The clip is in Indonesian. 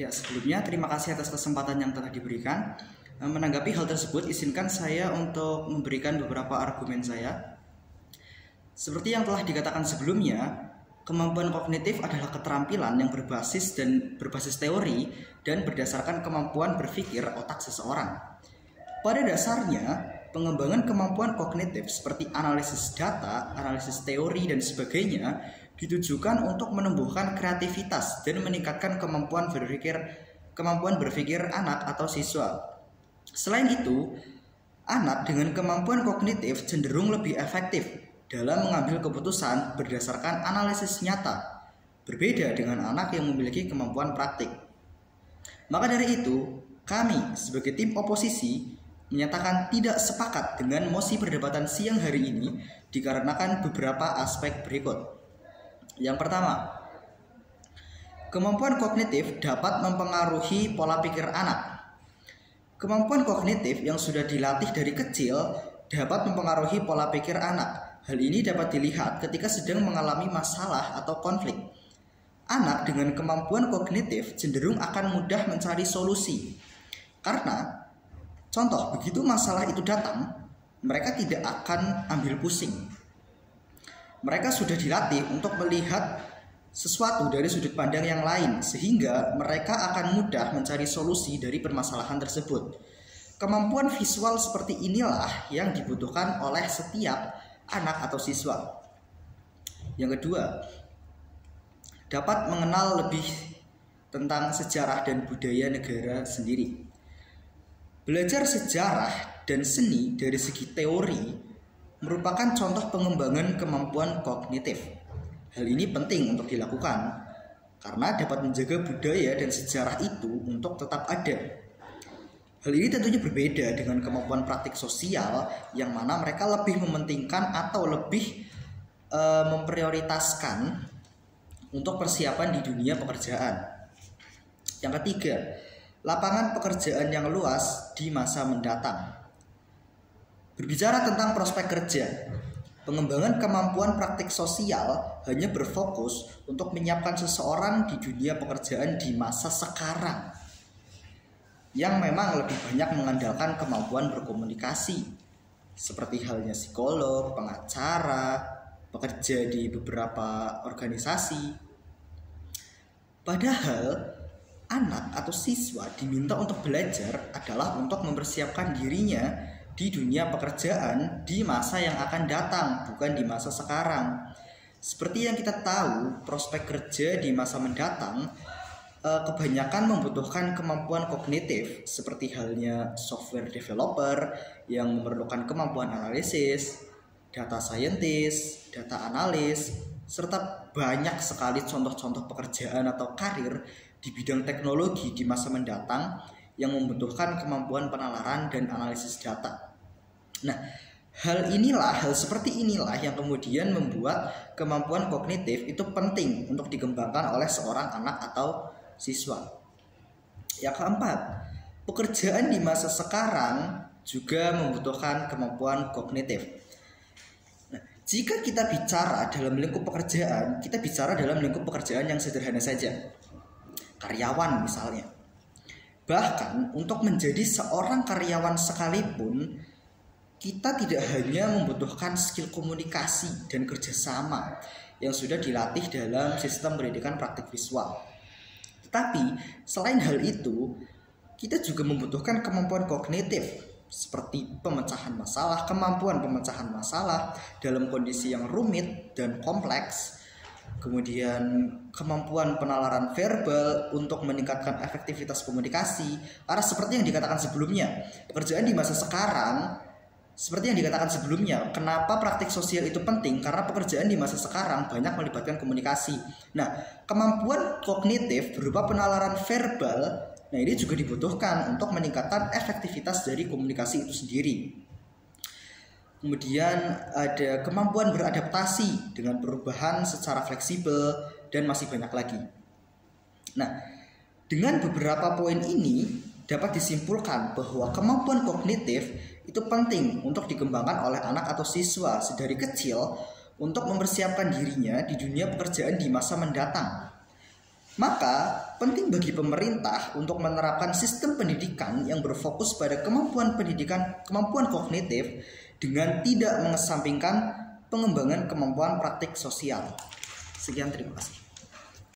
Ya, sebelumnya terima kasih atas kesempatan yang telah diberikan. Menanggapi hal tersebut, izinkan saya untuk memberikan beberapa argumen saya. Seperti yang telah dikatakan sebelumnya, kemampuan kognitif adalah keterampilan yang berbasis teori dan berdasarkan kemampuan berpikir otak seseorang. Pada dasarnya, pengembangan kemampuan kognitif seperti analisis data, analisis teori, dan sebagainya ditujukan untuk menumbuhkan kreativitas dan meningkatkan kemampuan berpikir anak atau siswa. Selain itu, anak dengan kemampuan kognitif cenderung lebih efektif dalam mengambil keputusan berdasarkan analisis nyata, berbeda dengan anak yang memiliki kemampuan praktik. Maka dari itu, kami sebagai tim oposisi menyatakan tidak sepakat dengan mosi perdebatan siang hari ini dikarenakan beberapa aspek berikut. Yang pertama, kemampuan kognitif dapat mempengaruhi pola pikir anak. Kemampuan kognitif yang sudah dilatih dari kecil dapat mempengaruhi pola pikir anak. Hal ini dapat dilihat ketika sedang mengalami masalah atau konflik. Anak dengan kemampuan kognitif cenderung akan mudah mencari solusi. Karena, contoh, begitu masalah itu datang, mereka tidak akan ambil pusing. Mereka sudah dilatih untuk melihat sesuatu dari sudut pandang yang lain, sehingga mereka akan mudah mencari solusi dari permasalahan tersebut. Kemampuan visual seperti inilah yang dibutuhkan oleh setiap anak atau siswa. Yang kedua, dapat mengenal lebih tentang sejarah dan budaya negara sendiri. Belajar sejarah dan seni dari segi teori merupakan contoh pengembangan kemampuan kognitif. Hal ini penting untuk dilakukan karena dapat menjaga budaya dan sejarah itu untuk tetap ada. Hal ini tentunya berbeda dengan kemampuan praktik sosial yang mana mereka lebih mementingkan atau lebih memprioritaskan untuk persiapan di dunia pekerjaan. Yang ketiga, lapangan pekerjaan yang luas di masa mendatang. Berbicara tentang prospek kerja, pengembangan kemampuan praktik sosial hanya berfokus untuk menyiapkan seseorang di dunia pekerjaan di masa sekarang, yang memang lebih banyak mengandalkan kemampuan berkomunikasi, seperti halnya psikolog, pengacara, bekerja di beberapa organisasi. Padahal, anak atau siswa diminta untuk belajar adalah untuk mempersiapkan dirinya di dunia pekerjaan di masa yang akan datang, bukan di masa sekarang. Seperti yang kita tahu, prospek kerja di masa mendatang kebanyakan membutuhkan kemampuan kognitif, seperti halnya software developer yang memerlukan kemampuan analisis, data scientist, data analis, serta banyak sekali contoh-contoh pekerjaan atau karir di bidang teknologi di masa mendatang yang membutuhkan kemampuan penalaran dan analisis data. Nah, hal seperti inilah yang kemudian membuat kemampuan kognitif itu penting untuk dikembangkan oleh seorang anak atau siswa. Yang keempat, pekerjaan di masa sekarang juga membutuhkan kemampuan kognitif. Nah, jika kita bicara dalam lingkup pekerjaan, kita bicara dalam lingkup pekerjaan yang sederhana saja. Karyawan misalnya. Bahkan untuk menjadi seorang karyawan sekalipun, kita tidak hanya membutuhkan skill komunikasi dan kerjasama yang sudah dilatih dalam sistem pendidikan praktik visual. Tetapi selain hal itu, kita juga membutuhkan kemampuan kognitif seperti kemampuan pemecahan masalah dalam kondisi yang rumit dan kompleks. Kemudian kemampuan penalaran verbal untuk meningkatkan efektivitas komunikasi. Karena seperti yang dikatakan sebelumnya, pekerjaan di masa sekarang, kenapa praktik sosial itu penting? Karena pekerjaan di masa sekarang banyak melibatkan komunikasi. Nah, kemampuan kognitif berupa penalaran verbal, nah ini juga dibutuhkan untuk meningkatkan efektivitas dari komunikasi itu sendiri. Kemudian ada kemampuan beradaptasi dengan perubahan secara fleksibel dan masih banyak lagi. Nah, dengan beberapa poin ini dapat disimpulkan bahwa kemampuan kognitif itu penting untuk dikembangkan oleh anak atau siswa sedari kecil untuk mempersiapkan dirinya di dunia pekerjaan di masa mendatang. Maka penting bagi pemerintah untuk menerapkan sistem pendidikan yang berfokus pada kemampuan kognitif dengan tidak mengesampingkan pengembangan kemampuan praktik sosial. Sekian, terima kasih.